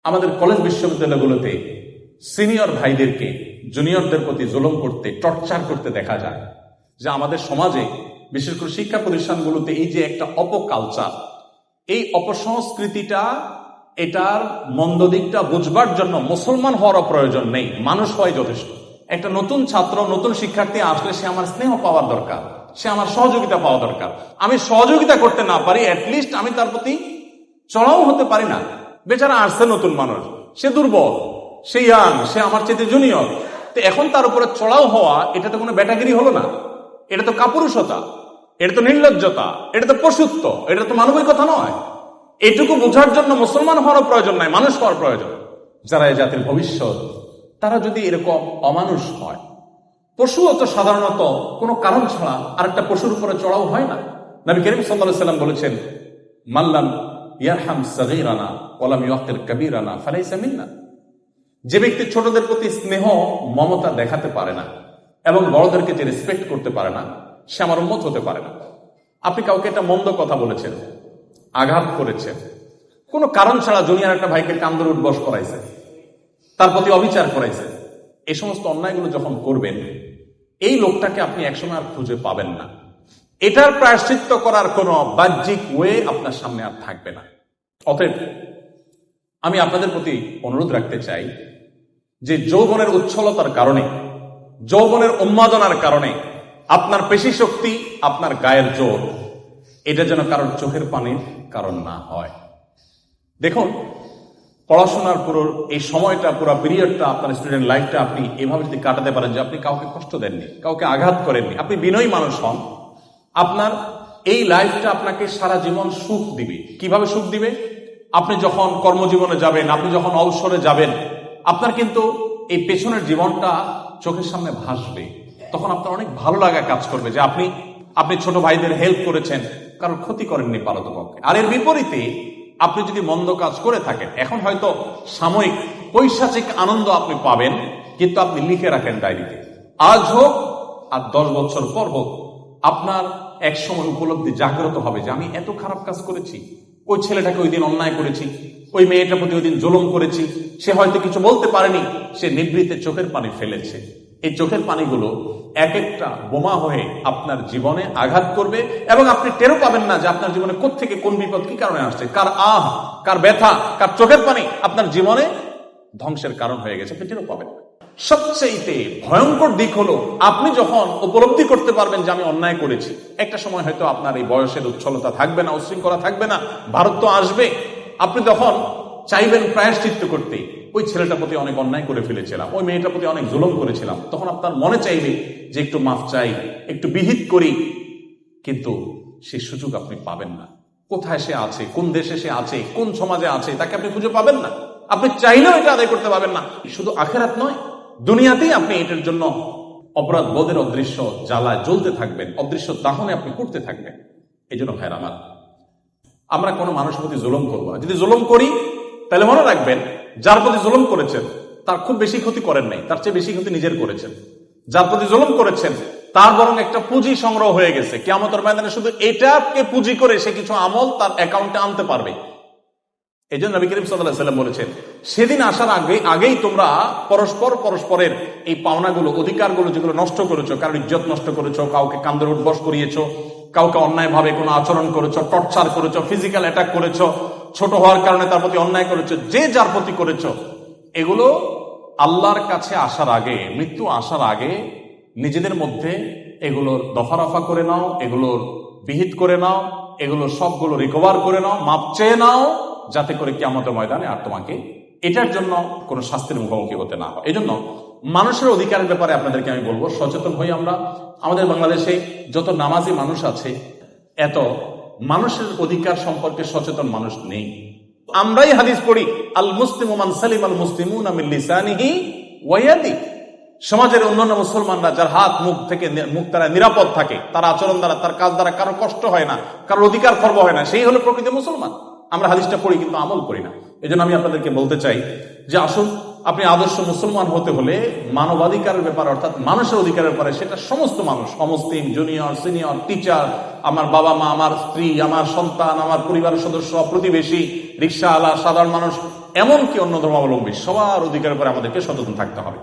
আমাদের college বিশ্ববিদ্যালয়গুলোতে senior ভাইদেরকে জুনিয়রদের প্রতি জুলুম করতে, টর্চার করতে দেখা যায়। যে আমাদের সমাজে বিশেষ করে শিক্ষা প্রতিষ্ঠানগুলোতে এই যে একটা অপকালচার, এই অপসংস্কৃতিটা, এটার মন্দ দিকটা বুঝবার জন্য মুসলমান হওয়ারও প্রয়োজন নেই, মানুষ হওয়াই যথেষ্ট। একটা নতুন ছাত্র, নতুন শিক্ষার্থী আসলে সে আমার স্নেহ পাওয়ার দরকার, সে আমার সহযোগিতা পাওয়া দরকার। আমি সহযোগিতা করতে না পারি, অ্যাটলিস্ট আমি তার প্রতি চড়াও হতে পারি না। বেচারা আসছে নতুন মানুষ, সে দুর্বল, সে ইয়াং, সে আমার চেয়ে জুনিয়র, তো এখন তার উপরে চড়াও হওয়া, এটা তো কোনো ব্যাটাগিরি হলো না, এটা তো কাপুরুষতা, এটা তো নির্লজ্জতা, এটা তো পশুত্ব, এটা তো মানবিকতা নয়। এটুকু বোঝার জন্য মুসলমান হওয়ার প্রয়োজন নাই, মানুষ হওয়ার প্রয়োজন। যারা এই জাতির ভবিষ্যৎ, তারা যদি এরকম অমানুষ হয়, পশুও তো সাধারণত কোনো কারণ ছাড়া আরেকটা পশুর উপরে চড়াও হয় না। নবী করিম সাল্লাল্লাহু আলাইহি ওয়াসাল্লাম বলেছেন, মাল্লাম ইয়ারহাম সাগীরানা ওয়ালাম ইউকির কাবীরানা ফালাইসা মিন্না। যে ব্যক্তি ছোটদের প্রতি স্নেহ মমতা দেখাতে পারে না এবং বড়দেরকে যে রেসপেক্ট করতে পারে না, সে আমার উম্মত হতে পারে না। আপনি কাউকে একটা মন্দ কথা বলেছেন, আঘাত করেছেন, কোনো কারণ ছাড়া জুনিয়র একটা ভাইকে কান্দর উঠবস করাইছে, তার প্রতি অবিচার করাইছে, এই সমস্ত অন্যায়গুলো যখন করবেন, এই লোকটাকে আপনি একসময় আর খুঁজে পাবেন না। এটার প্রায়শ্চিত্ত করার কোনো বাহ্যিক ওয়ে আপনার সামনে আর থাকবে না। অতএব আমি আপনাদের প্রতি অনুরোধ রাখতে চাই যে যৌবনের উচ্ছলতার কারণে, যৌবনের উন্মাদনার কারণে আপনার পেশি শক্তি, আপনার গায়ের জোর, এটা যেন কারোর চোখের পানির কারণ না হয়। দেখুন, পড়াশোনার পুরো এই সময়টা, পুরো পিরিয়ডটা, আপনার স্টুডেন্ট লাইফটা আপনি এভাবে যদি কাটাতে পারেন যে আপনি কাউকে কষ্ট দেননি, কাউকে আঘাত করেননি, আপনি বিনয়ী মানুষ হন, আপনার এই লাইফটা আপনাকে সারা জীবন সুখ দিবে। কিভাবে সুখ দিবে? আপনি যখন কর্মজীবনে যাবেন, আপনি যখন অবসরে যাবেন, আপনার কিন্তু এই পেছনের জীবনটা চোখের সামনে ভাসবে। তখন আপনার অনেক ভালো লাগা কাজ করবে যে আপনি ছোট ভাইদের হেল্প করেছেন, কারোর ক্ষতি করেননি পারতপক্ষে। আর এর বিপরীতে আপনি যদি মন্দ কাজ করে থাকেন, এখন হয়তো সাময়িক পৈশাচিক আনন্দ আপনি পাবেন, কিন্তু আপনি লিখে রাখেন ডায়েরিতে, আজ হোক আর 10 বছর পর হোক, আপনার এক সময় উপলব্ধি জাগ্রত হবে যে আমি এত খারাপ কাজ করেছি, ওই ছেলেটাকে ওই দিন অন্যায় করেছি, ওই মেয়েটার প্রতি ওই দিন জুলুম করেছি, সে হয়তো কিছু বলতে পারেনি, সে নিভৃতে চোখের পানি ফেলেছে। এই চোখের পানিগুলো এক একটা বোমা হয়ে আপনার জীবনে আঘাত করবে এবং আপনি টেরও পাবেন না যে আপনার জীবনে কোত্থেকে কোন বিপদ কি কারণে আসছে, কার কার ব্যথা, কার চোখের পানি আপনার জীবনে ধ্বংসের কারণ হয়ে গেছে, আপনি টেরও পাবেন না। সবচেয়ে ভয়ঙ্কর দিক হলো আপনি যখন উপলব্ধি করতে পারবেন যে আমি অন্যায় করেছি। একটা সময় হয়তো আপনার এই বয়সের উচ্ছলতা থাকবে না, উশৃঙ্খলা থাকবে না, ভারত তো আসবে, আপনি তখন চাইবেন প্রায়শ্চিত্ত করতে। ওই ছেলেটার প্রতি অনেক অন্যায় করে ফেলেছিলাম, ওই মেয়েটার প্রতি অনেক জুলুম করেছিলাম, তখন আপনার মনে চাইবে যে একটু মাফ চাই, একটু বিহিত করি, কিন্তু সেই সুযোগ আপনি পাবেন না। কোথায় সে আছে, কোন দেশে সে আছে, কোন সমাজে আছে, তাকে আপনি খুঁজে পাবেন না। আপনি চাইলেও এটা আদায় করতে পারবেন না। শুধু আখিরাত নয়, দুনিয়াতেই আপনি এটার জন্য অপরাধ বোধের অদৃশ্য জ্বালায় জ্বলতে থাকবেন, অদৃশ্য দাহনে আপনি করতে থাকবেন। এই জন্য ভাইরা আমার, আমরা কোনো মানুষের প্রতি জুলুম করবো না। যদি জুলুম করি, তাহলে মনে রাখবেন যার প্রতি জুলুম করেছেন তার খুব বেশি ক্ষতি করেন নাই, তার চেয়ে বেশি ক্ষতি নিজের করেছেন। যার প্রতি জুলুম করেছেন তার বরং একটা পুঁজি সংগ্রহ হয়ে গেছে, কিয়ামতের ময়দানে শুধু এটাকে পুঁজি করে সে কিছু আমল তার অ্যাকাউন্টে আনতে পারবে। এই জন্য নবী করিম সাল্লাল্লাহু আলাইহি ওয়াসাল্লাম বলেছেন, সেদিন আসার আগেই তোমরা পরস্পরের এই পাওনাগুলো, অধিকারগুলো যেগুলো নষ্ট করেছো, কারোর ইজ্জত নষ্ট করেছো, কাউকে কান্দর উঠবস করিয়েছো, কাউকে অন্যায় ভাবে কোনো আচরণ করেছো, টর্চার করেছো, ফিজিক্যাল অ্যাটাক করেছো, ছোট হওয়ার কারণে তার প্রতি অন্যায় করেছো, যে যার প্রতি করেছো, এগুলো আল্লাহর কাছে আসার আগে, মৃত্যু আসার আগে নিজেদের মধ্যে এগুলোর দফারফা করে নাও, এগুলোর বিহিত করে নাও, এগুলো সবগুলো রিকভার করে নাও, মাপ চেয়ে নাও, যাতে করে কিয়ামতের ময়দানে আর তোমাকে এটার জন্য কোনো শাস্তির মুখোমুখি হতে না হয়। এই জন্য মানুষের অধিকারের ব্যাপারে আপনাদেরকে আমি বলবো, সচেতন হই আমরা। আমাদের বাংলাদেশে যত নামাজি মানুষ আছে, এত মানুষের অধিকার সম্পর্কে সচেতন মানুষ নেই। আমরাই হাদিস পড়ি, আল মুসলিমু মান সালিম আল মুসলিমুনা মিন লিসানিহি ওয়া ইয়াদিহি। সমাজের অন্যান্য মুসলমানরা যার হাত মুখ তারা নিরাপদ থাকে, তার আচরণ দ্বারা, তার কাজ দ্বারা কারো কষ্ট হয় না, কারোর অধিকার খর্ব হয় না, সেই হলো প্রকৃত মুসলমান। আমরা হাদিসটা পড়ি কিন্তু আমল করি না। এই জন্য আমি আপনাদেরকে বলতে চাই যে আসুন, আপনি আদর্শ মুসলমান হতে হলে মানবাধিকারের ব্যাপার, অর্থাৎ মানুষের অধিকারের ব্যাপারে, সেটা সমস্ত মানুষ, অমুসলিম, জুনিয়র, সিনিয়র, টিচার, আমার বাবা মা, আমার স্ত্রী, আমার সন্তান, আমার পরিবারের সদস্য, প্রতিবেশী, রিক্সাওয়ালা, সাধারণ মানুষ, এমনকি অন্য ধর্মাবলম্বী সবার অধিকারের উপরে আমাদেরকে সচেতন থাকতে হবে।